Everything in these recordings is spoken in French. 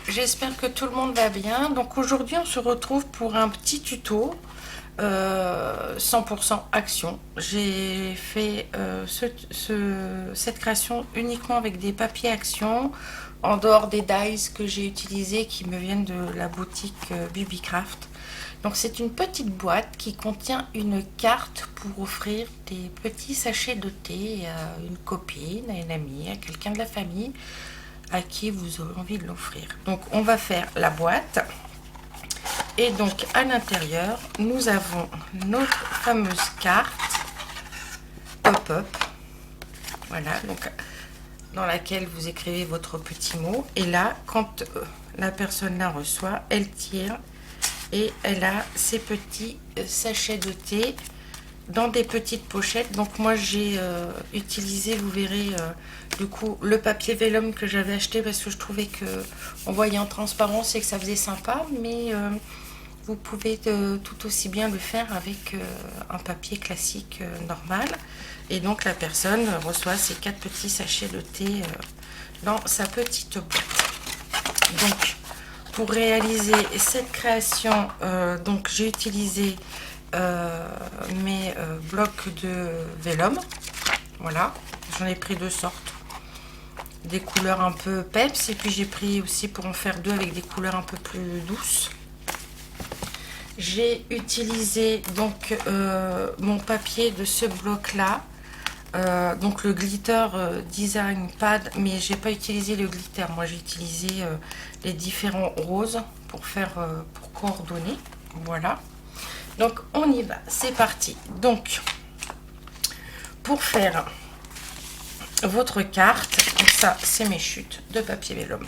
j'espère que tout le monde va bien. Donc aujourd'hui on se retrouve pour un petit tuto 100% action. J'ai fait cette création uniquement avec des papiers action, en dehors des dies que j'ai utilisés qui me viennent de la boutique Bibicraft. Donc c'est une petite boîte qui contient une carte pour offrir des petits sachets de thé à une copine, à une amie, à quelqu'un de la famille à qui vous aurez envie de l'offrir. Donc on va faire la boîte et donc à l'intérieur nous avons notre fameuse carte pop-up, voilà, donc dans laquelle vous écrivez votre petit mot, et là quand la personne la reçoit, elle tire et elle a ces petits sachets de thé dans des petites pochettes. Donc moi j'ai utilisé, vous verrez, du coup le papier vélum que j'avais acheté parce que je trouvais que on voyait en transparence et que ça faisait sympa, mais vous pouvez tout aussi bien le faire avec un papier classique normal. Et donc la personne reçoit ces 4 petits sachets de thé dans sa petite boîte. Donc pour réaliser cette création, donc j'ai utilisé mes blocs de vélum. Voilà, j'en ai pris 2 sortes, des couleurs un peu peps, et puis j'ai pris aussi pour en faire 2 avec des couleurs un peu plus douces. J'ai utilisé donc mon papier de ce bloc là, donc le glitter design pad, mais j'ai pas utilisé le glitter, moi j'ai utilisé les différents roses pour faire pour coordonner. Voilà, donc on y va, c'est parti. Donc pour faire votre carte, donc ça c'est mes chutes de papier vélum,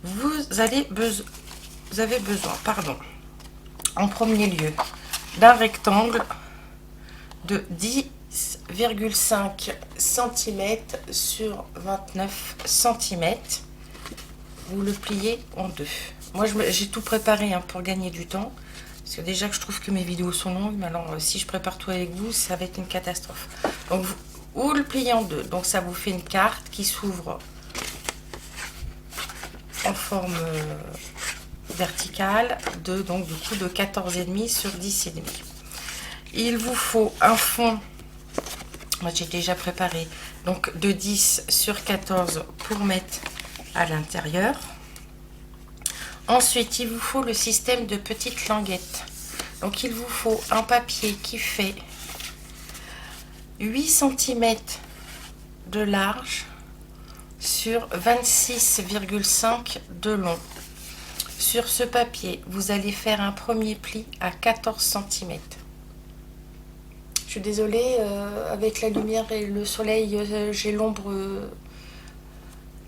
vous avez besoin, pardon, en premier lieu d'un rectangle de 10,5 cm sur 29 cm. Vous le pliez en deux. Moi j'ai tout préparé pour gagner du temps, parce que déjà que je trouve que mes vidéos sont longues, mais alors si je prépare tout avec vous, ça va être une catastrophe. Donc vous le pliez en deux, donc ça vous fait une carte qui s'ouvre en forme verticale de, donc du coup, de 14,5 sur 10,5. Il vous faut un fond, moi j'ai déjà préparé, donc de 10 sur 14 pour mettre à l'intérieur. Ensuite il vous faut le système de petites languettes, donc il vous faut un papier qui fait 8 cm de large sur 26,5 de long. Sur ce papier, vous allez faire un premier pli à 14 cm. Je suis désolée, avec la lumière et le soleil, j'ai l'ombre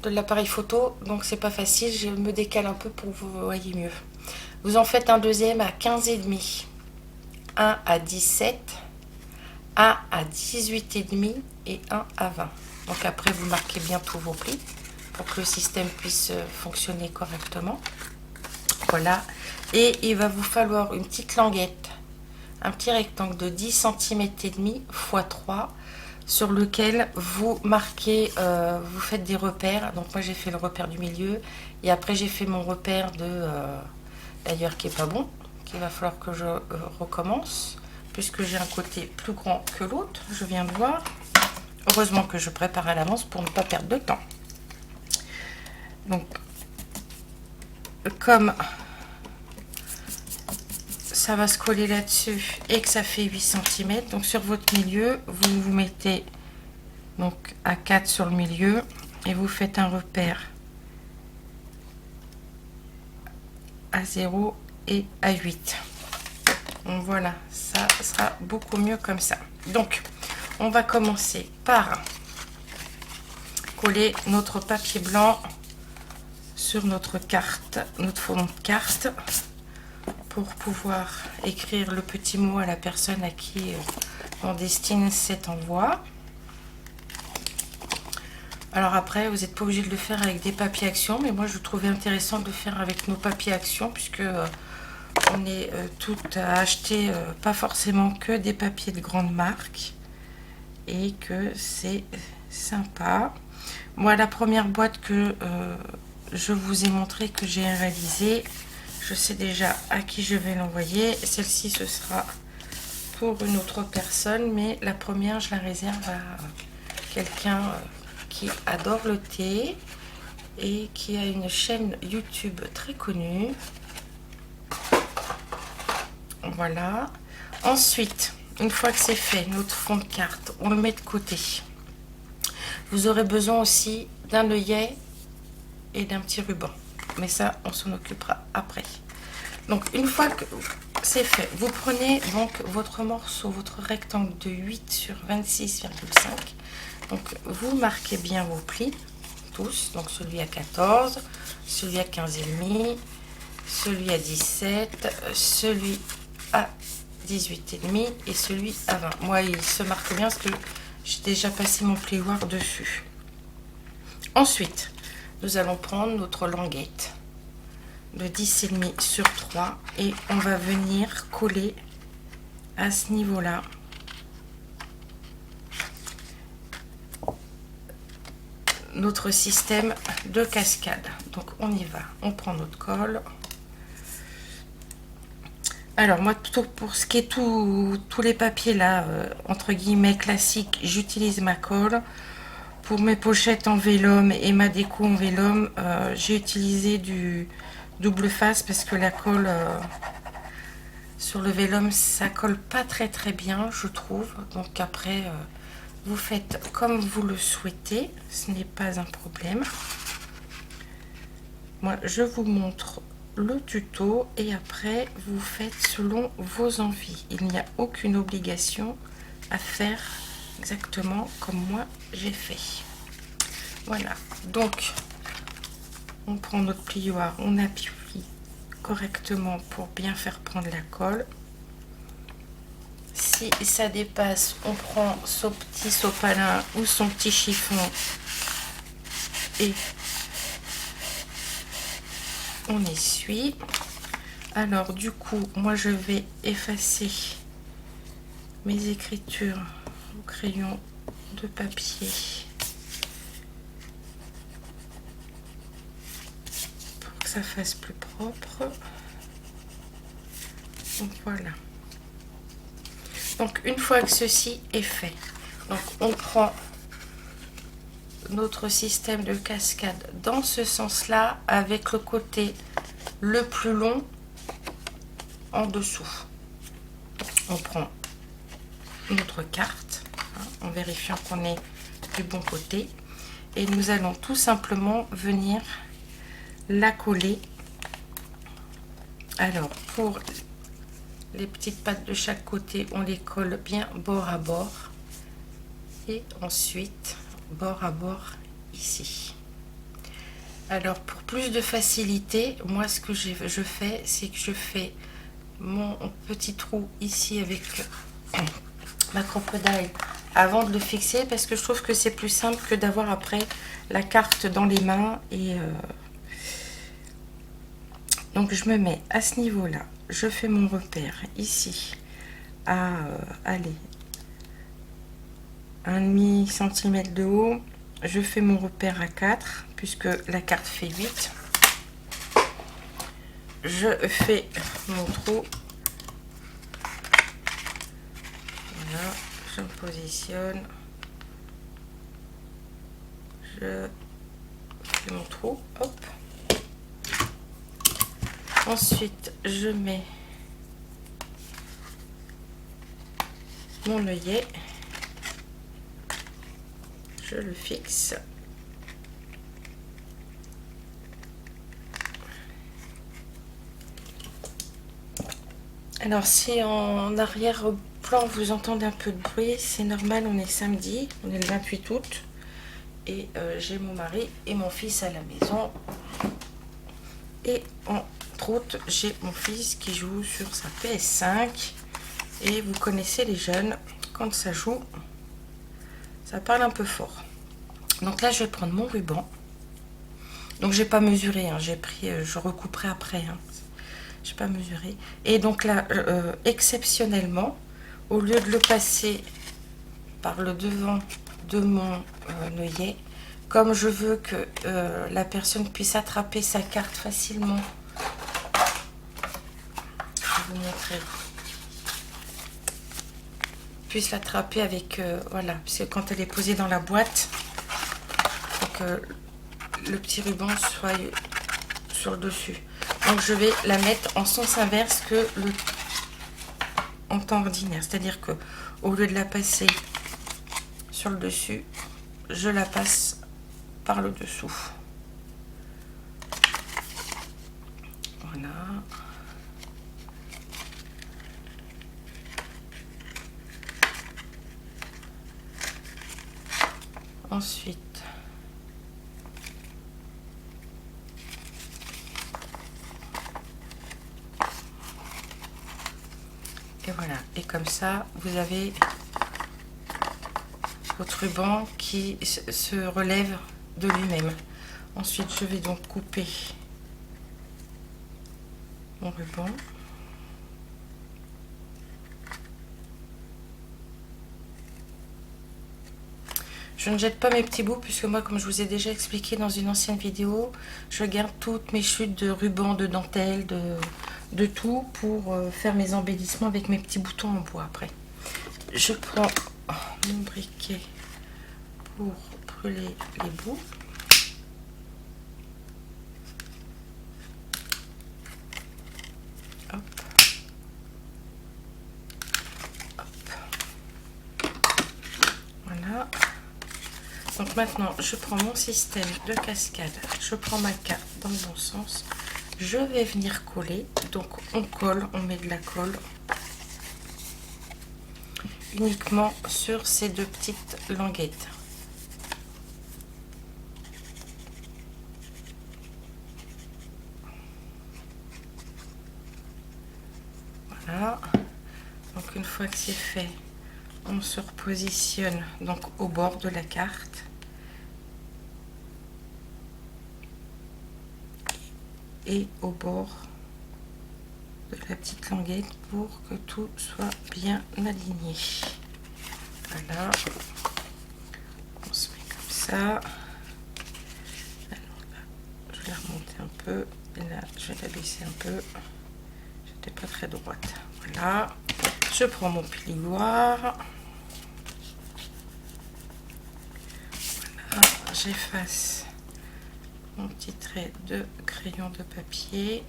de l'appareil photo, donc c'est pas facile, je me décale un peu pour que vous voyez mieux. Vous en faites un deuxième à 15,5, un à 17, un à 18,5 et un à 20. Donc après vous marquez bien tous vos plis pour que le système puisse fonctionner correctement. Voilà, et il va vous falloir une petite languette, un petit rectangle de 10 cm et demi x 3 sur lequel vous marquez, vous faites des repères. Donc moi j'ai fait le repère du milieu, et après j'ai fait mon repère de d'ailleurs qui est pas bon, qu'il va falloir que je recommence, puisque j'ai un côté plus grand que l'autre, je viens de voir. Heureusement que je prépare à l'avance pour ne pas perdre de temps. Donc comme ça va se coller là-dessus et que ça fait 8 cm, donc sur votre milieu vous vous mettez donc à 4 sur le milieu et vous faites un repère à 0 et à 8. Donc voilà, ça sera beaucoup mieux comme ça. Donc on va commencer par coller notre papier blanc sur notre carte, notre fond de carte, pour pouvoir écrire le petit mot à la personne à qui on destine cet envoi. Alors après, vous n'êtes pas obligé de le faire avec des papiers action, mais moi je trouvais intéressant de le faire avec nos papiers action, puisque on est toutes à acheter pas forcément que des papiers de grande marque, et que c'est sympa. Moi la première boîte que je vous ai montré que j'ai réalisé. Je sais déjà à qui je vais l'envoyer. Celle-ci, ce sera pour une autre personne, mais la première, je la réserve à quelqu'un qui adore le thé et qui a une chaîne YouTube très connue. Voilà. Ensuite, une fois que c'est fait, notre fond de carte, on le met de côté. Vous aurez besoin aussi d'un œillet et d'un petit ruban. Mais ça, on s'en occupera après. Donc, une fois que c'est fait, vous prenez donc votre morceau, votre rectangle de 8 sur 26,5. Donc, vous marquez bien vos plis, tous. Donc, celui à 14, celui à 15,5, celui à 17, celui à 18,5 et celui à 20. Moi, il se marque bien parce que j'ai déjà passé mon plioir dessus. Ensuite, nous allons prendre notre languette de 10,5 sur 3 et on va venir coller à ce niveau-là notre système de cascade. Donc on y va, on prend notre colle. Alors moi, pour ce qui est tous les papiers là, entre guillemets classiques, j'utilise ma colle. Pour mes pochettes en vélum et ma déco en vélum, j'ai utilisé du double face parce que la colle sur le vélum, ça colle pas très bien, je trouve. Donc après, vous faites comme vous le souhaitez, ce n'est pas un problème. Moi, je vous montre le tuto et après, vous faites selon vos envies. Il n'y a aucune obligation à faire exactement comme moi j'ai fait. Voilà, donc on prend notre plioir, on appuie correctement pour bien faire prendre la colle. Si ça dépasse, on prend son petit sopalin ou son petit chiffon et on essuie. Alors du coup, moi je vais effacer mes écritures au crayon de papier pour que ça fasse plus propre. Donc voilà. Donc une fois que ceci est fait, donc on prend notre système de cascade dans ce sens-là avec le côté le plus long en dessous. On prend notre carte en vérifiant qu'on est du bon côté et nous allons tout simplement venir la coller. Alors pour les petites pattes de chaque côté, on les colle bien bord à bord et ensuite bord à bord ici. Alors pour plus de facilité, moi ce que je fais, c'est que je fais mon petit trou ici avec ma crocodile avant de le fixer parce que je trouve que c'est plus simple que d'avoir après la carte dans les mains et donc je me mets à ce niveau là, je fais mon repère ici à aller 1,5 cm de haut, je fais mon repère à 4 puisque la carte fait 8, je fais mon trou, voilà, je me positionne, je fais mon trou, hop. Ensuite, je mets mon œillet, je le fixe. Alors, si en arrière-plan vous entendez un peu de bruit, c'est normal, on est samedi, on est le 28 août. Et j'ai mon mari et mon fils à la maison. Et entre autres, j'ai mon fils qui joue sur sa PS5. Et vous connaissez les jeunes, quand ça joue, ça parle un peu fort. Donc là, je vais prendre mon ruban. Donc j'ai pas mesuré, hein, j'ai pris, je recouperai après. Hein. J'ai pas mesuré. Et donc là, exceptionnellement, au lieu de le passer par le devant de mon œillet, comme je veux que la personne puisse attraper sa carte facilement, je vais vous montrer, puisse l'attraper avec, voilà, parce que quand elle est posée dans la boîte, il faut que le petit ruban soit sur le dessus. Donc je vais la mettre en sens inverse que en temps ordinaire, c'est-à-dire que au lieu de la passer sur le dessus, je la passe par le dessous. Voilà. Ensuite, et voilà, et comme ça vous avez votre ruban qui se relève de lui-même. Ensuite je vais donc couper mon ruban. Je ne jette pas mes petits bouts puisque moi, comme je vous ai déjà expliqué dans une ancienne vidéo, je garde toutes mes chutes de ruban, de dentelle, de tout pour faire mes embellissements avec mes petits boutons en bois après. Je prends mon briquet pour brûler les bouts. Hop. Hop. Voilà. Donc maintenant, je prends mon système de cascade, je prends ma carte dans le bon sens, je vais venir coller, donc on colle, on met de la colle uniquement sur ces deux petites languettes. Voilà, donc une fois que c'est fait, on se repositionne donc au bord de la carte. Et au bord de la petite languette pour que tout soit bien aligné. Voilà, on se met comme ça. Alors là, je vais la remonter un peu et là je vais la baisser un peu, j'étais pas très droite. Voilà, je prends mon plioir, voilà, j'efface mon petit trait de crayon de papier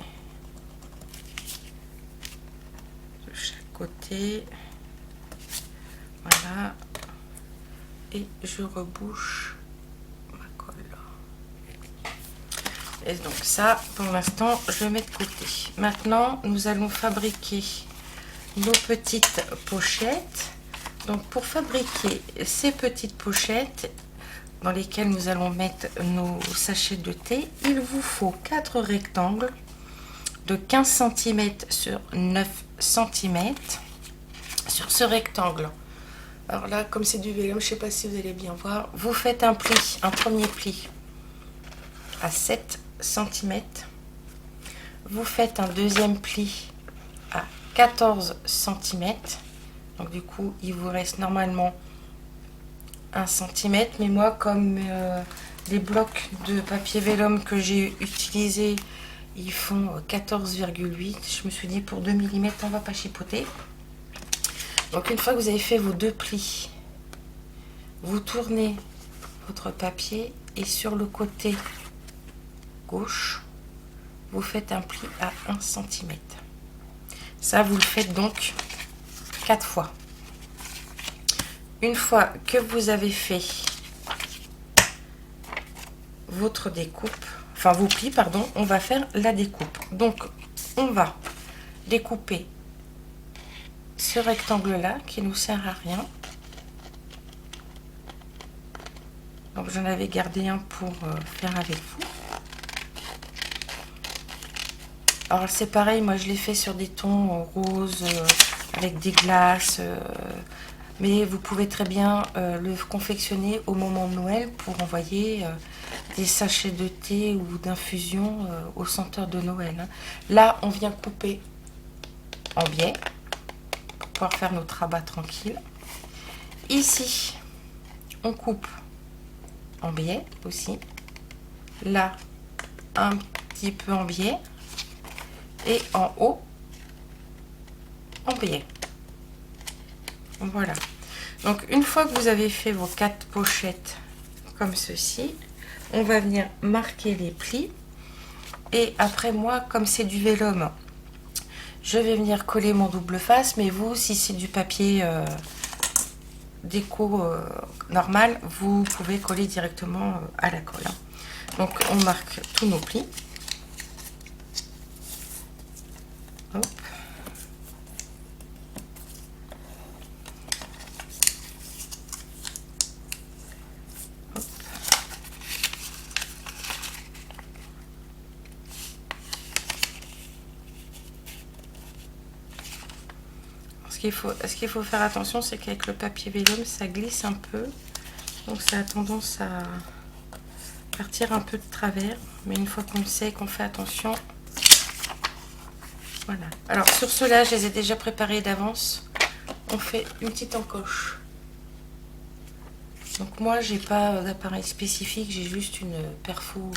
de chaque côté, voilà, et je rebouche ma colle. Et donc ça, pour l'instant, je le mets de côté. Maintenant, nous allons fabriquer nos petites pochettes. Donc pour fabriquer ces petites pochettes, dans lesquelles nous allons mettre nos sachets de thé, il vous faut 4 rectangles de 15 cm sur 9 cm. Sur ce rectangle, alors là, comme c'est du vélum, je ne sais pas si vous allez bien voir, vous faites un pli, un premier pli à 7 cm. Vous faites un deuxième pli à 14 cm. Donc du coup, il vous reste normalement 1 cm, mais moi comme les blocs de papier vélum que j'ai utilisés ils font 14,8, je me suis dit pour 2 mm on va pas chipoter. Donc une fois que vous avez fait vos deux plis, vous tournez votre papier et sur le côté gauche vous faites un pli à 1 cm. Ça vous le faites donc 4 fois. Une fois que vous avez fait votre découpe, enfin vos plis, pardon, on va faire la découpe. Donc on va découper ce rectangle là qui nous sert à rien. Donc j'en avais gardé un pour faire avec vous. Alors c'est pareil, moi je l'ai fait sur des tons roses avec des glaces. Mais vous pouvez très bien le confectionner au moment de Noël pour envoyer des sachets de thé ou d'infusion au senteur de Noël. Hein. Là, on vient couper en biais pour pouvoir faire notre rabat tranquille. Ici, on coupe en biais aussi. Là, un petit peu en biais. Et en haut, en biais. Voilà. Donc, une fois que vous avez fait vos 4 pochettes comme ceci, on va venir marquer les plis. Et après, moi, comme c'est du vélum, je vais venir coller mon double face. Mais vous, si c'est du papier déco normal, vous pouvez coller directement à la colle. Donc, on marque tous nos plis. Hop. Ce qu'il faut faire attention, c'est qu'avec le papier vélum, ça glisse un peu. Donc ça a tendance à partir un peu de travers. Mais une fois qu'on le sait, qu'on fait attention. Voilà. Alors sur ceux-là, je les ai déjà préparés d'avance. On fait une petite encoche. Donc moi, j'ai pas d'appareil spécifique, j'ai juste une perfo.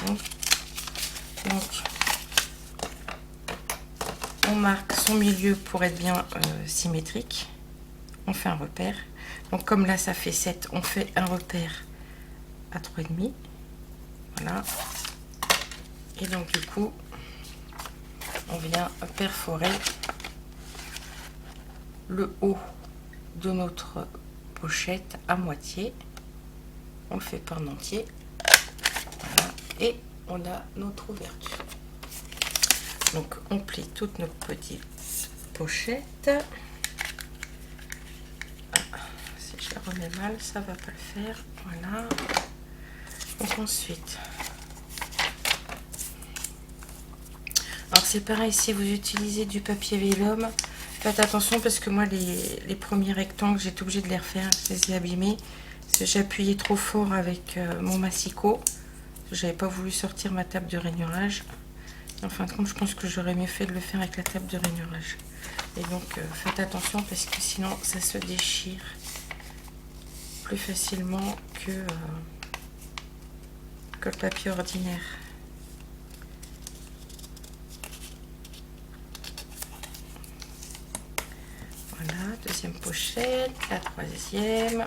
Donc, on marque son milieu pour être bien symétrique. On fait un repère. Donc comme là ça fait 7, on fait un repère à 3,5. Voilà. Et donc du coup, on vient perforer le haut de notre pochette à moitié. On le fait pas en entier. Voilà. Et on a notre ouverture. Donc on plie toutes nos petites pochettes. Si je la remets mal, ça va pas le faire. Voilà. Donc ensuite, alors c'est pareil, si vous utilisez du papier vélum, faites attention parce que moi les premiers rectangles, j'ai été obligée de les refaire, je les ai abîmés. Parce que j'ai appuyé trop fort avec mon massicot. J'avais pas voulu sortir ma table de rainurage. En fin de compte, je pense que j'aurais mieux fait de le faire avec la table de rainurage. Et donc faites attention parce que sinon ça se déchire plus facilement que le papier ordinaire. Voilà, deuxième pochette, la troisième.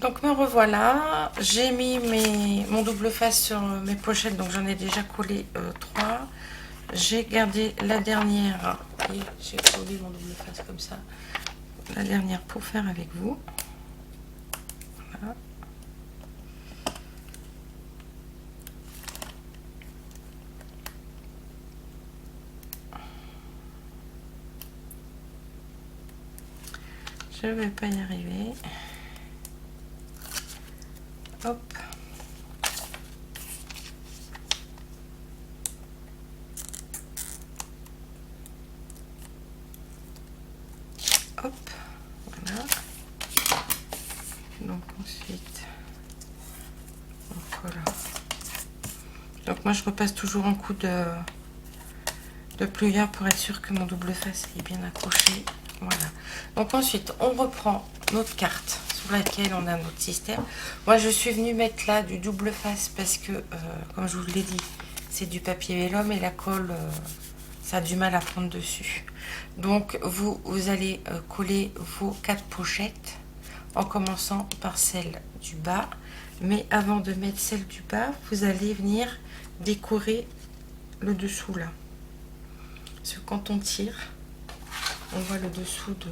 Donc me revoilà, j'ai mis mon double face sur mes pochettes, donc j'en ai déjà collé 3. J'ai gardé la dernière et j'ai collé mon double face comme ça, la dernière pour faire avec vous. Voilà. Je vais pas y arriver. Hop. Hop. Voilà. Donc ensuite, voilà. Donc moi je repasse toujours un coup de plieur pour être sûr que mon double face est bien accroché. Voilà. Donc ensuite, on reprend notre carte sur laquelle on a notre système. Moi, je suis venue mettre là du double face parce que, comme je vous l'ai dit, c'est du papier vélum et la colle, ça a du mal à prendre dessus. Donc, vous allez coller vos 4 pochettes en commençant par celle du bas. Mais avant de mettre celle du bas, vous allez venir décorer le dessous là. Parce que quand on tire, on voit le dessous de...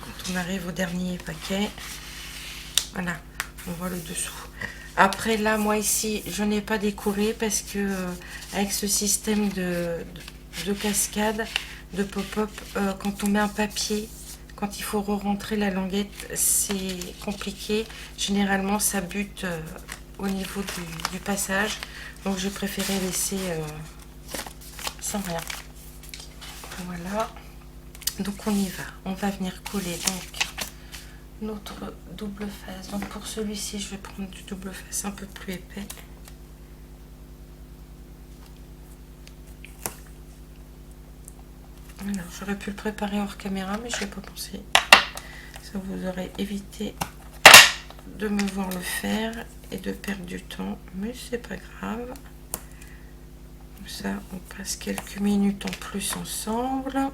Quand on arrive au dernier paquet, voilà, on voit le dessous. Après là, moi ici, je n'ai pas décoré parce que avec ce système de cascade, de pop-up, quand on met un papier, quand il faut re-rentrer la languette, c'est compliqué. Généralement, ça bute au niveau du passage. Donc, j'ai préféré laisser sans rien. Voilà. Donc, on y va. On va venir coller donc notre double face. Donc, pour celui-ci, je vais prendre du double face un peu plus épais. Alors, j'aurais pu le préparer hors caméra, mais je n'ai pas pensé. Ça vous aurait évité de me voir le faire et de perdre du temps, mais c'est pas grave. Comme ça, on passe quelques minutes en plus ensemble,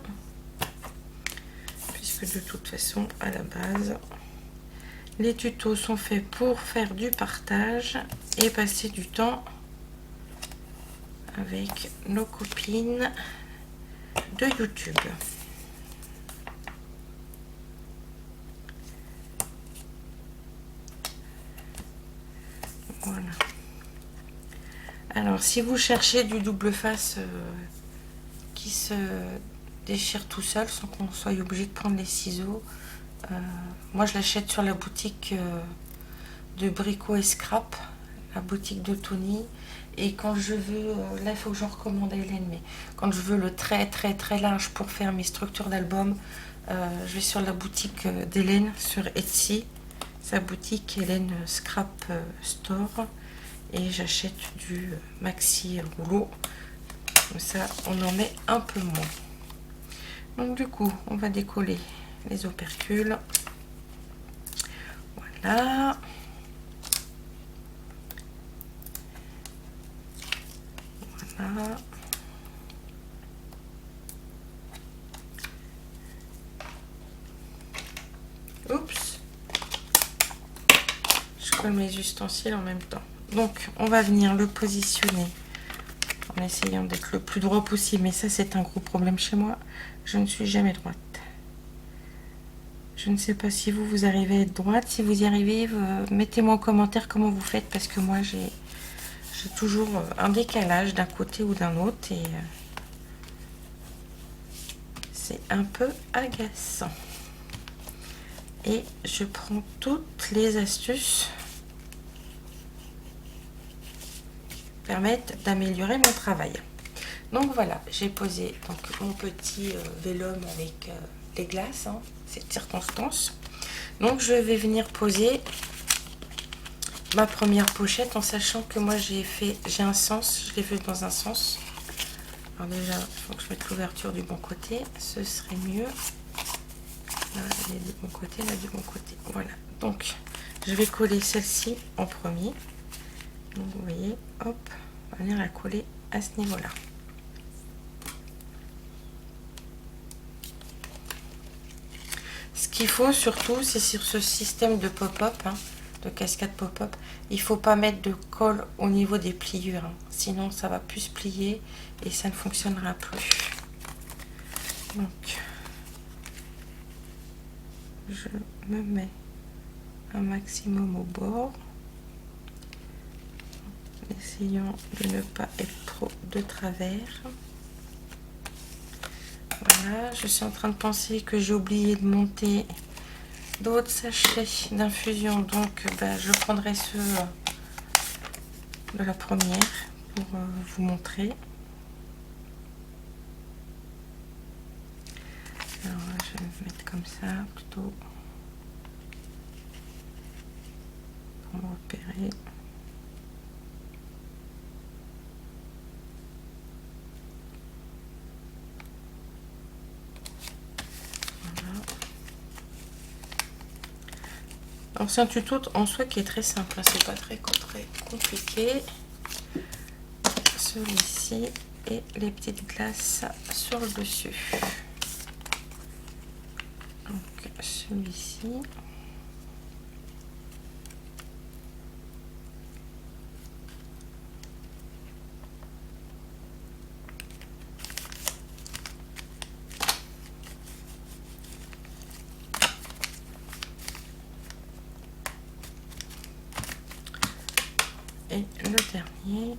puisque de toute façon, à la base, les tutos sont faits pour faire du partage et passer du temps avec nos copines de YouTube. Voilà. Alors, si vous cherchez du double face qui se déchire tout seul sans qu'on soit obligé de prendre les ciseaux, moi je l'achète sur la boutique de Brico et Scrap, la boutique de Tony. Et quand je veux, là il faut que j'en recommande à Hélène, mais quand je veux le très large pour faire mes structures d'album, je vais sur la boutique d'Hélène sur Etsy, sa boutique Hélène Scrap Store, et j'achète du maxi rouleau, comme ça on en met un peu moins. Donc du coup on va décoller les opercules, voilà. Voilà. Oups, je colle mes ustensiles en même temps. Donc on va venir le positionner en essayant d'être le plus droit possible, mais ça c'est un gros problème chez moi, je ne suis jamais droite. Je ne sais pas si vous arrivez à être droite. Si vous y arrivez, mettez-moi en commentaire comment vous faites, parce que moi j'ai toujours un décalage d'un côté ou d'un autre et c'est un peu agaçant. Et je prends toutes les astuces qui permettent d'améliorer mon travail. Donc voilà, j'ai posé donc mon petit vélum avec les glaces, hein, cette circonstance. Donc je vais venir poser ma première pochette en sachant que moi j'ai un sens, je l'ai fait dans un sens. Alors déjà, il faut que je mette l'ouverture du bon côté, ce serait mieux. Là, elle est du bon côté, là du bon côté. Voilà, donc je vais coller celle-ci en premier. Donc vous voyez, hop, on va venir la coller à ce niveau-là. Ce qu'il faut surtout, c'est sur ce système de pop-up, hein, de cascade pop-up, il faut pas mettre de colle au niveau des pliures, hein, sinon ça va plus se plier et ça ne fonctionnera plus. Donc, je me mets un maximum au bord, essayant de ne pas être trop de travers. Voilà, je suis en train de penser que j'ai oublié de monter d'autres sachets d'infusion, donc je prendrai ceux de la première pour vous montrer. Alors je vais me mettre comme ça plutôt pour me repérer. Alors c'est un tuto en soi qui est très simple, hein, c'est pas très compliqué. Celui-ci et les petites glaces sur le dessus. Donc celui-ci. Et le dernier.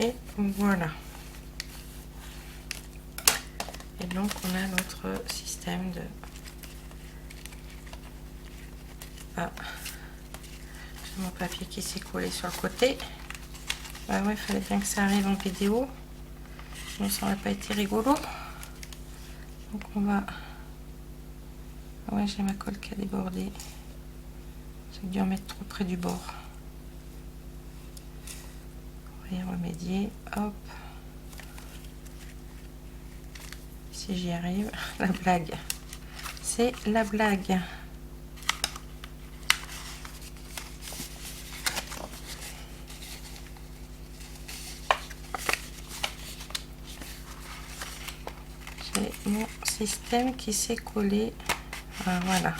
Et voilà. Et donc on a notre système de... Ah, j'ai mon papier qui s'est collé sur le côté. Bah ouais, il fallait bien que ça arrive en vidéo. Sinon ça n'aurait pas été rigolo. Donc on va... Ah ouais, j'ai ma colle qui a débordé. J'ai dû en mettre trop près du bord. On va y remédier. Hop. Si j'y arrive. La blague. C'est la blague. J'ai mon système qui s'est collé. Ah, voilà.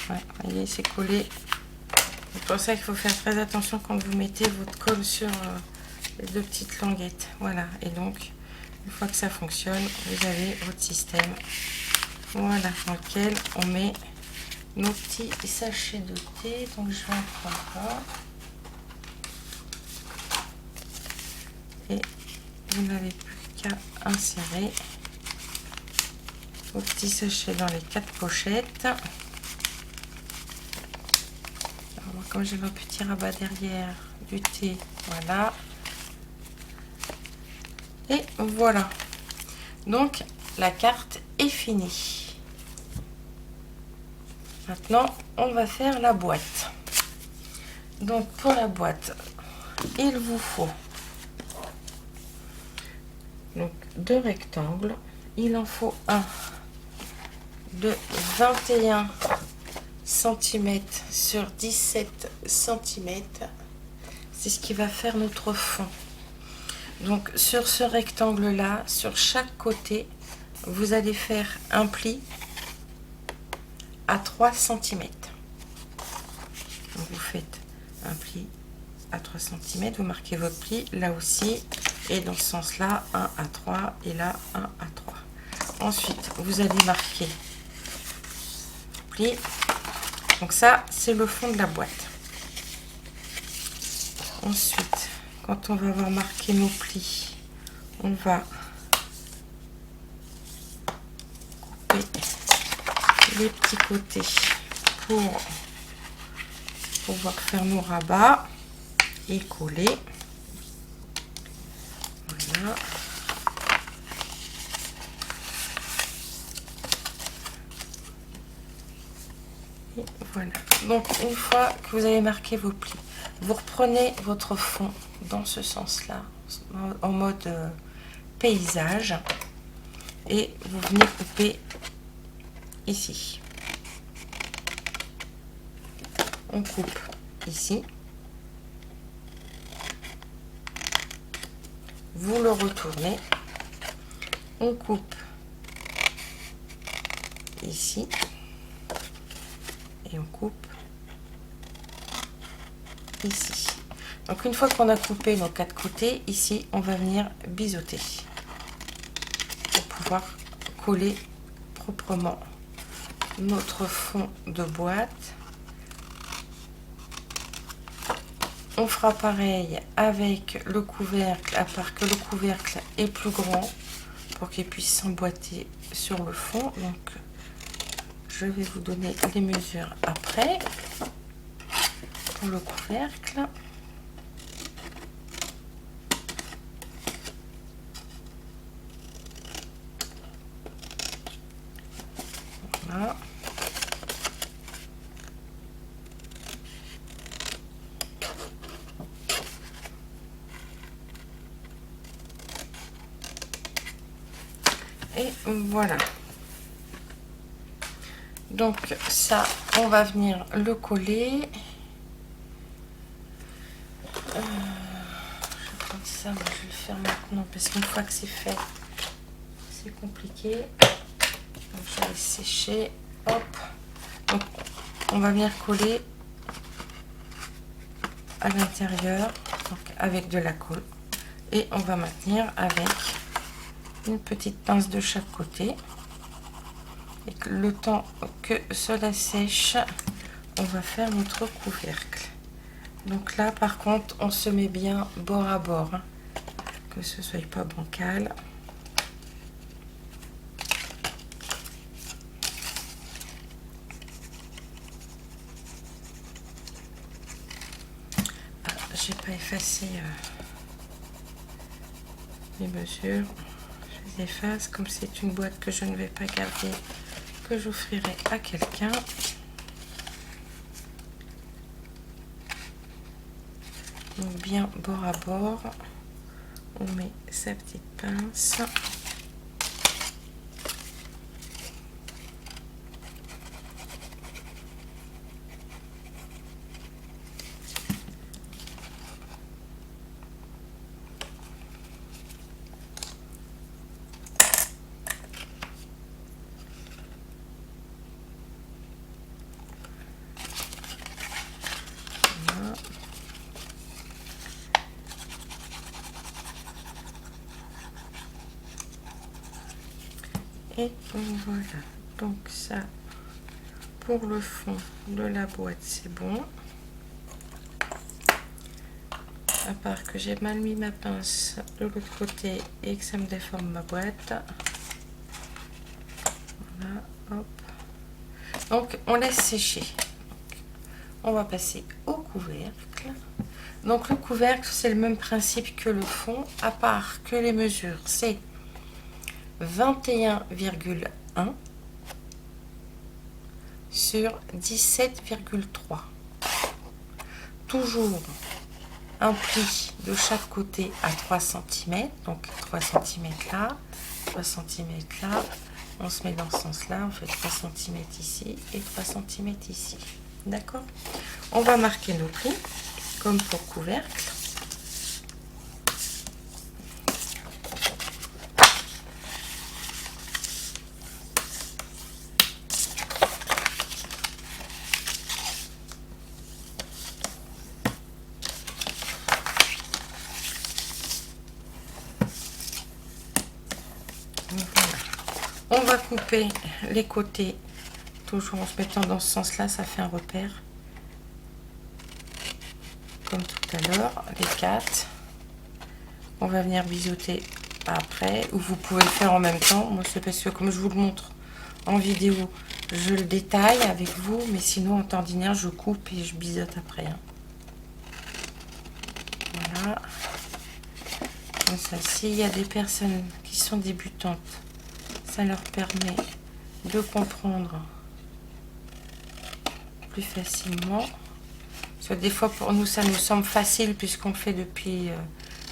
Ouais, vous voyez, c'est collé. C'est pour ça qu'il faut faire très attention quand vous mettez votre colle sur les deux petites languettes. Voilà. Et donc, une fois que ça fonctionne, vous avez votre système. Voilà, dans lequel on met nos petits sachets de thé. Donc, je vais en prendre un. Et vous n'avez plus qu'à insérer vos petits sachets dans les 4 pochettes. Alors, moi, comme j'ai mon petit rabat derrière du thé, voilà. Et voilà. Donc, la carte est finie. Maintenant, on va faire la boîte. Donc, pour la boîte, il vous faut donc 2 rectangles. Il en faut un de 21 cm sur 17 cm. C'est ce qui va faire notre fond. Donc sur ce rectangle là, sur chaque côté, vous allez faire un pli à 3 cm. Donc vous faites un pli à 3 cm, vous marquez votre pli là aussi, et dans ce sens là 1 à 3 et là 1 à 3. Ensuite vous allez marquer pli. Donc ça c'est le fond de la boîte. Ensuite, quand on va avoir marqué nos plis, on va couper les petits côtés pour pouvoir faire nos rabats et coller. Voilà. Et Voilà. Donc, une fois que vous avez marqué vos plis, vous reprenez votre fond dans ce sens-là, en mode paysage, et vous venez couper ici. On coupe ici. Vous le retournez. On coupe ici. Et on coupe ici. Donc une fois qu'on a coupé nos 4 côtés, ici on va venir biseauter pour pouvoir coller proprement notre fond de boîte. On fera pareil avec le couvercle, à part que le couvercle est plus grand pour qu'il puisse s'emboîter sur le fond. Donc je vais vous donner les mesures après pour le couvercle. Voilà. Et voilà. Donc ça, on va venir le coller. Je vais prendre ça, moi, je vais le faire maintenant parce qu'une fois que c'est fait, c'est compliqué. Donc je vais sécher. Hop. Donc on va venir coller à l'intérieur, donc avec de la colle, et on va maintenir avec une petite pince de chaque côté. Et que le temps que cela sèche, on va faire notre couvercle. Donc là par contre on se met bien bord à bord, hein, que ce soit pas bancal. Ah, j'ai pas effacé les mesures, je les efface comme c'est une boîte que je ne vais pas garder, que j'offrirai à quelqu'un. Donc bien bord à bord, on met sa petite pince. Voilà. Et voilà, donc ça pour le fond de la boîte c'est bon, à part que j'ai mal mis ma pince de l'autre côté et que ça me déforme ma boîte. Voilà, hop. Donc on laisse sécher. Donc, on va passer au couvercle. Donc le couvercle c'est le même principe que le fond, à part que les mesures c'est 21,1 sur 17,3. Toujours un pli de chaque côté à 3 cm, donc 3 cm là, 3 cm là, on se met dans ce sens là, on fait 3 cm ici et 3 cm ici, d'accord. On va marquer nos plis comme pour couvercle. On va couper les côtés, toujours en se mettant dans ce sens-là, ça fait un repère. Comme tout à l'heure, les 4. On va venir biseauter après, ou vous pouvez le faire en même temps. Moi, c'est parce que comme je vous le montre en vidéo, je le détaille avec vous, mais sinon, en temps ordinaire, je coupe et je biseaute après. Hein. Voilà. Comme ça, s'il y a des personnes qui sont débutantes, ça leur permet de comprendre plus facilement. Parce que des fois, pour nous, ça nous semble facile puisqu'on le fait depuis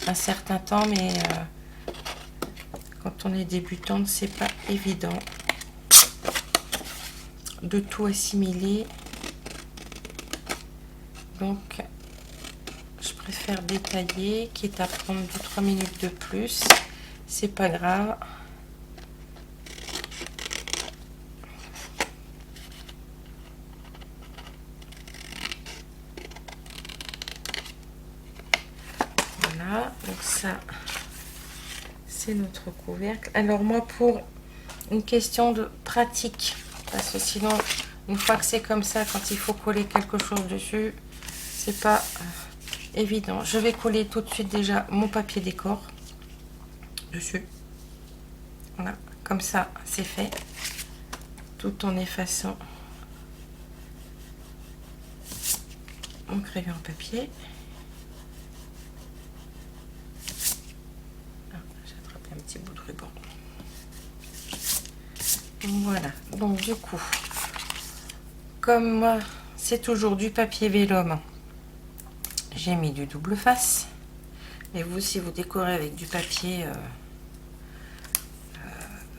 un certain temps, mais quand on est débutante, c'est pas évident de tout assimiler. Donc, je préfère détailler, quitte à prendre 2-3 minutes de plus. C'est pas grave. Voilà, donc ça, c'est notre couvercle. Alors moi, pour une question de pratique, parce que sinon, une fois que c'est comme ça, quand il faut coller quelque chose dessus, c'est pas évident. Je vais coller tout de suite déjà mon papier décor dessus. Voilà, comme ça, c'est fait, tout en effaçant mon crayon à papier. J'ai attrapé un petit bout de ruban. Voilà, donc du coup, comme moi, c'est toujours du papier vélum, j'ai mis du double face. Mais vous, si vous décorez avec du papier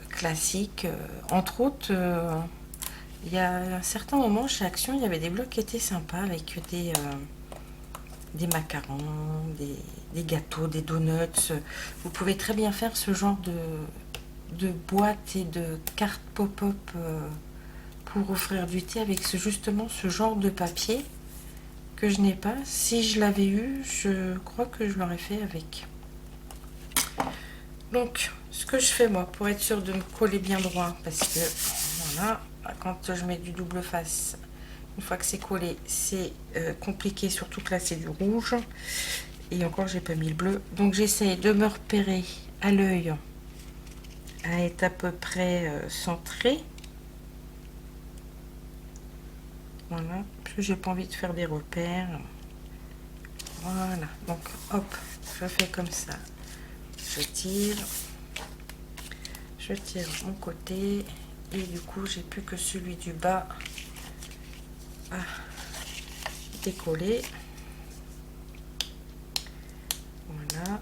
classique, entre autres, il y a un certain moment chez Action, il y avait des blocs qui étaient sympas avec des macarons, des gâteaux, des donuts. Vous pouvez très bien faire ce genre de boîtes et de cartes pop-up pour offrir du thé avec justement ce genre de papier que je n'ai pas. Si je l'avais eu, je crois que je l'aurais fait avec. Donc, ce que je fais moi, pour être sûr de me coller bien droit, parce que voilà, quand je mets du double face, une fois que c'est collé, c'est compliqué, surtout que là c'est du rouge. Et encore, j'ai pas mis le bleu. Donc, j'essaie de me repérer à l'œil, à être à peu près centré. Voilà, parce que j'ai pas envie de faire des repères. Voilà, donc hop, je fais comme ça. Je tire mon côté et du coup j'ai plus que celui du bas à décoller. Voilà.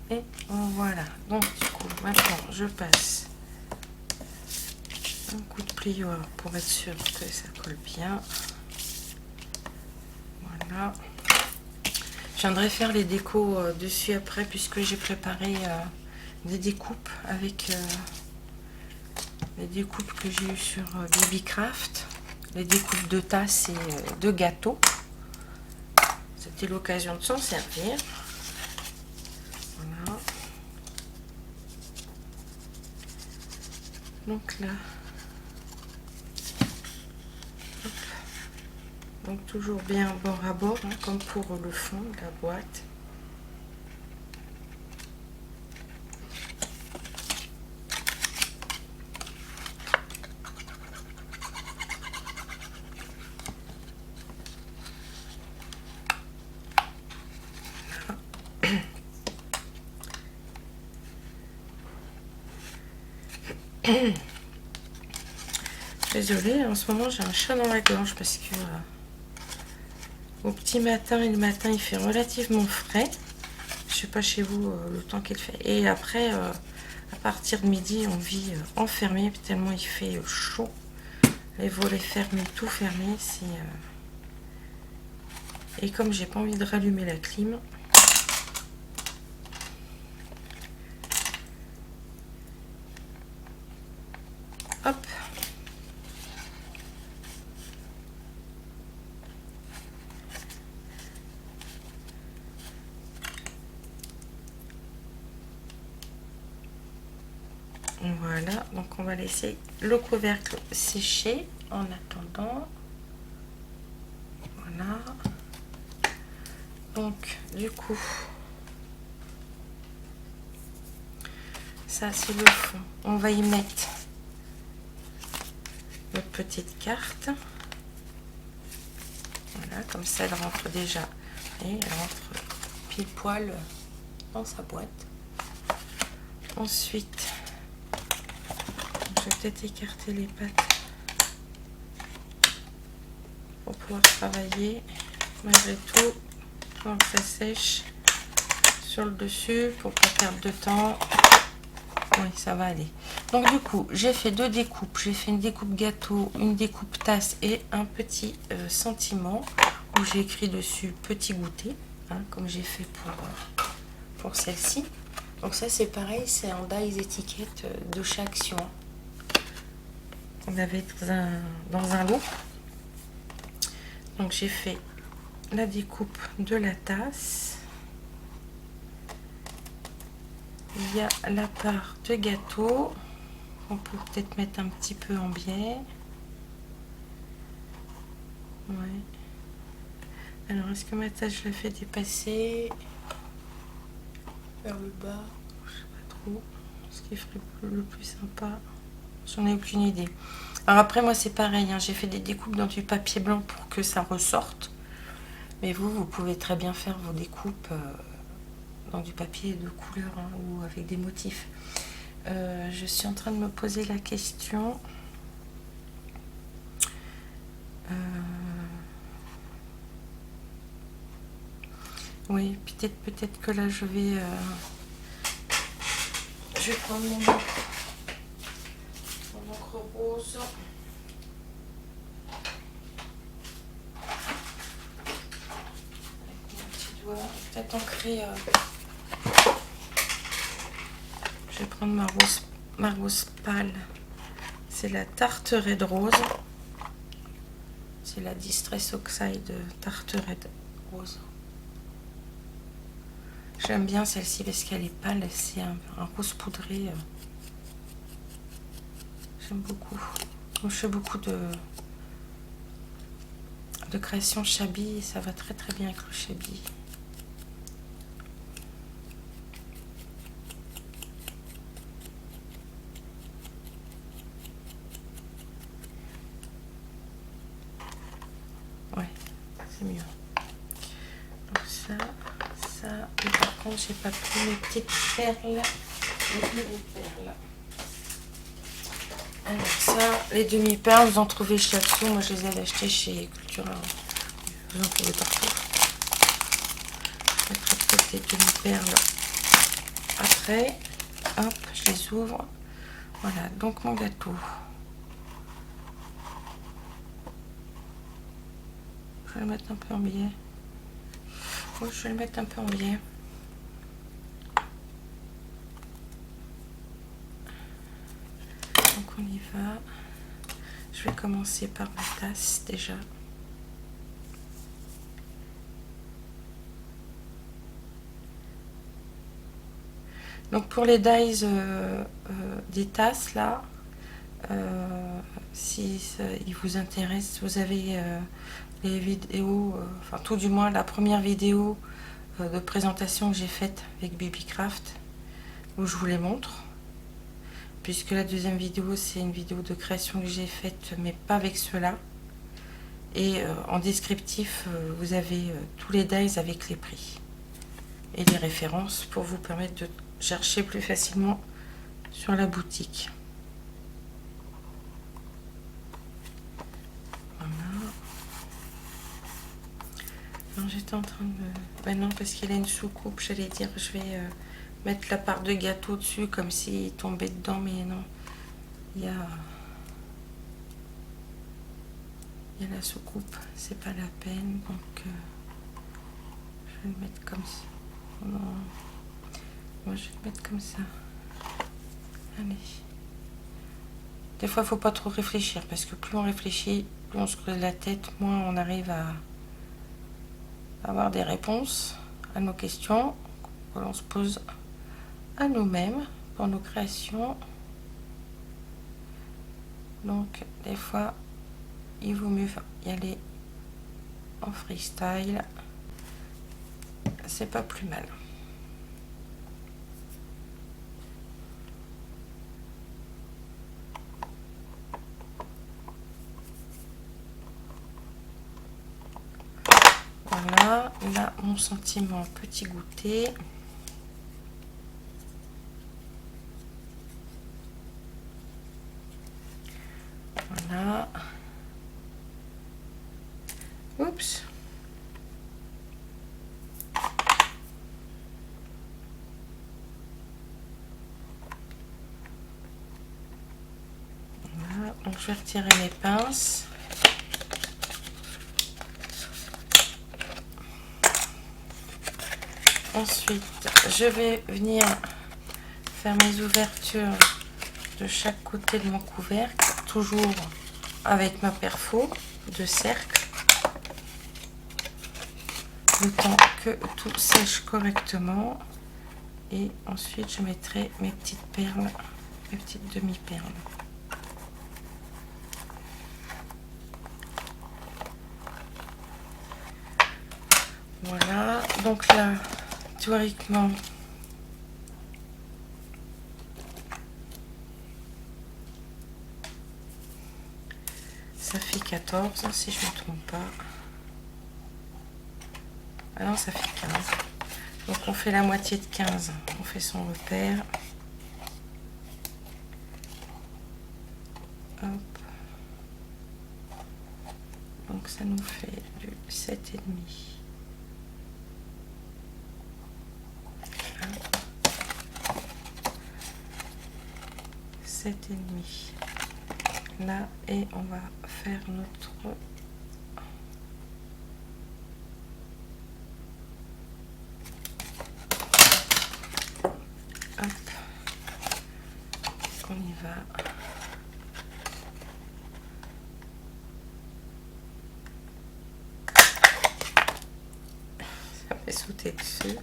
Et voilà, donc du coup maintenant je passe un coup de plioir pour être sûr que ça colle bien. Voilà, je viendrai faire les décos dessus après puisque j'ai préparé des découpes avec les découpes que j'ai eues sur Babycraft, les découpes de tasses et de gâteaux. C'était l'occasion de s'en servir. Voilà. Donc là, hop. Donc toujours bien bord à bord, hein, comme pour le fond de la boîte. Désolée, en ce moment j'ai un chat dans la gorge parce que au petit matin et le matin il fait relativement frais. Je sais pas chez vous le temps qu'il fait. Et après, à partir de midi, on vit enfermé tellement il fait chaud. Les volets fermés, tout fermé. Et comme j'ai pas envie de rallumer la clim, hop. Voilà, donc on va laisser le couvercle sécher en attendant. Voilà. Donc du coup, ça c'est le fond. On va y mettre notre petite carte. Voilà, comme ça elle rentre déjà. Et elle rentre pile poil dans sa boîte. Ensuite, je vais peut-être écarter les pattes pour pouvoir travailler malgré tout, pour que ça sèche sur le dessus pour pas perdre de temps. Oui, ça va aller. Donc du coup, j'ai fait deux découpes. J'ai fait une découpe gâteau, une découpe tasse et un petit sentiment où j'ai écrit dessus petit goûter, hein, comme j'ai fait pour celle-ci. Donc ça c'est pareil, c'est en dies étiquette de chez Action. On avait dans un lot. Donc j'ai fait la découpe de la tasse. Il y a la part de gâteau. On peut peut-être mettre un petit peu en biais. Ouais. Alors, est-ce que ma tasse, je la fais dépasser vers le bas? Je sais pas trop. Ce qui ferait le plus sympa. J'en ai aucune idée. Alors après, moi, c'est pareil. Hein, j'ai fait des découpes dans du papier blanc pour que ça ressorte. Mais vous pouvez très bien faire vos découpes dans du papier de couleur, hein, ou avec des motifs. Je suis en train de me poser la question. Oui, peut-être que là je vais prendre mon encre rose. Avec mon petit doigt, peut-être ancrer. Je vais prendre ma rose pâle. C'est la Tarte Red Rose. C'est la Distress Oxide Tarte Red Rose. J'aime bien celle-ci parce qu'elle est pâle, c'est un rose poudré. J'aime beaucoup. Je fais beaucoup de création shabby et ça va très très bien avec le shabby. Ouais, c'est mieux. Donc ça. Et par contre, j'ai pas pris mes petites perles. Alors ça, les demi-perles, vous en trouvez chez Action. Moi, je les avais achetées chez Cultura. Vous en trouvez partout. Je mettrai peut-être les demi-perles après. Hop, je les ouvre. Voilà, donc mon gâteau. Je vais le mettre un peu en biais. Oui, je vais le mettre un peu en biais. Donc on y va. Je vais commencer par ma tasse déjà. Donc pour les dies des tasses là, si il vous intéresse, vous avez les vidéos, enfin tout du moins la première vidéo de présentation que j'ai faite avec Babycraft où je vous les montre, puisque la deuxième vidéo c'est une vidéo de création que j'ai faite mais pas avec ceux-là, et en descriptif vous avez tous les dies avec les prix et les références pour vous permettre de chercher plus facilement sur la boutique. J'étais en train de... Ben non, parce qu'il a une soucoupe, j'allais dire, je vais mettre la part de gâteau dessus, comme s'il tombait dedans, mais non. Il y a la soucoupe, c'est pas la peine, donc je vais le mettre comme ça. Non. Moi, je vais le mettre comme ça. Allez. Des fois, il faut pas trop réfléchir, parce que plus on réfléchit, plus on se creuse la tête, moins on arrive à avoir des réponses à nos questions que l'on se pose à nous-mêmes pour nos créations. Donc des fois il vaut mieux y aller en freestyle, c'est pas plus mal. Voilà, là mon sentiment petit goûter. je vais retirer mes pinces. Ensuite, je vais venir faire mes ouvertures de chaque côté de mon couvercle, toujours avec ma perfo de cercle, le temps que tout sèche correctement. Et ensuite, je mettrai mes petites perles, mes petites demi-perles. Voilà, donc là, théoriquement, ça fait 14, si je ne me trompe pas. Ah non, ça fait 15. Donc on fait la moitié de 15. On fait son repère. Hop. Donc ça nous fait du 7,5. 7,5 là, et on va faire notre hop, on y va. Ça fait sauter dessus.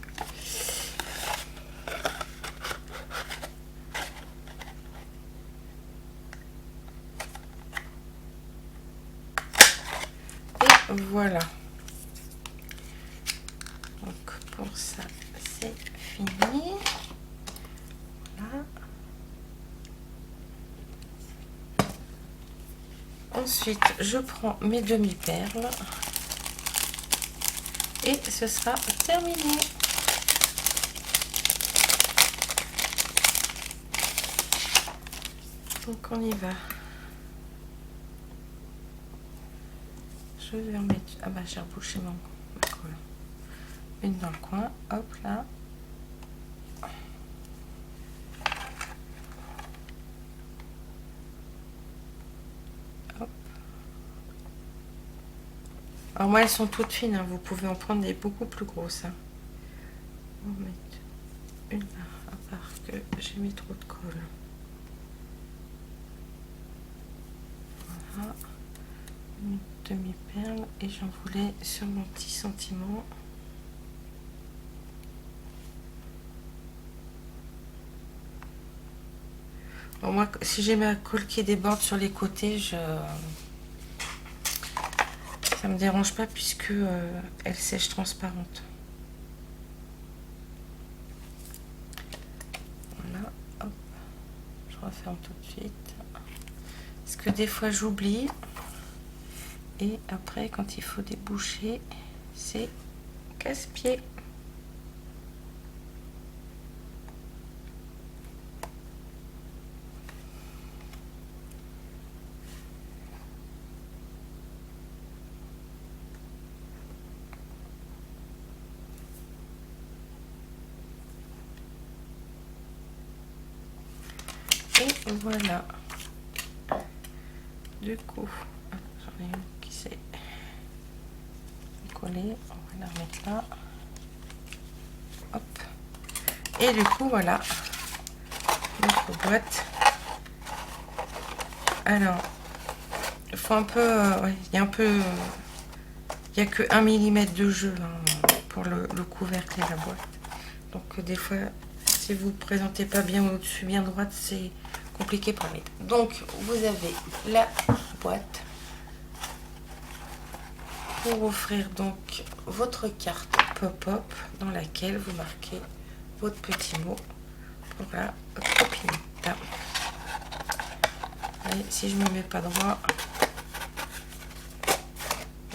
Voilà, donc pour ça c'est fini. Voilà. Ensuite je prends mes demi-perles et ce sera terminé. Donc on y va. Je vais remettre, ah bah j'ai rebouché ma colle. Une dans le coin, hop là. Hop. Alors moi elles sont toutes fines, hein. Vous pouvez en prendre des beaucoup plus grosses. Hein. On va mettre une là, à part que j'ai mis trop de colle. Voilà. Une demi-perle et j'en voulais sur mon petit sentiment. Bon, moi si j'ai ma colle qui déborde sur les côtés, ça me dérange pas puisque elle sèche transparente. Voilà, hop, je referme tout de suite parce que des fois j'oublie. Et après, quand il faut déboucher, c'est casse-pied. Et voilà. Du coup, j'en ai une qui s'est collée. On va la remettre là. Hop. Et du coup, voilà notre boîte. Alors, il faut un peu, ouais, il y a un peu, il y a que 1 mm de jeu hein, pour le couvercle et la boîte. Donc des fois, si vous ne présentez pas bien au-dessus, bien droite, c'est compliqué pour mettre. Donc vous avez la boîte pour offrir donc votre carte pop-up dans laquelle vous marquez votre petit mot pour la copinette. Et si je me mets pas droit,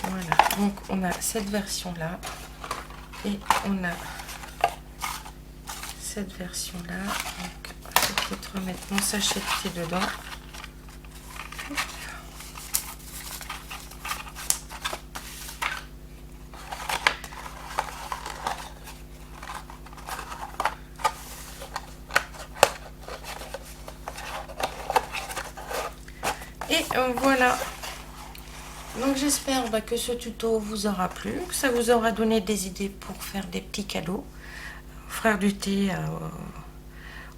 voilà. Donc on a cette version là et on a cette version là. Donc je vais peut-être remettre mon sachet de thé dedans. Et Voilà. Donc j'espère que ce tuto vous aura plu, que ça vous aura donné des idées pour faire des petits cadeaux, offrir du thé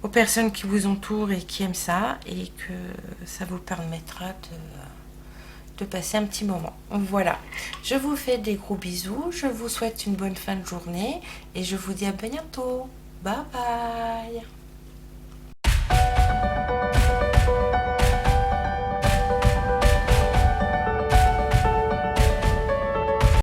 aux personnes qui vous entourent et qui aiment ça, et que ça vous permettra de passer un petit moment. Voilà, je vous fais des gros bisous, je vous souhaite une bonne fin de journée et je vous dis à bientôt. Bye bye.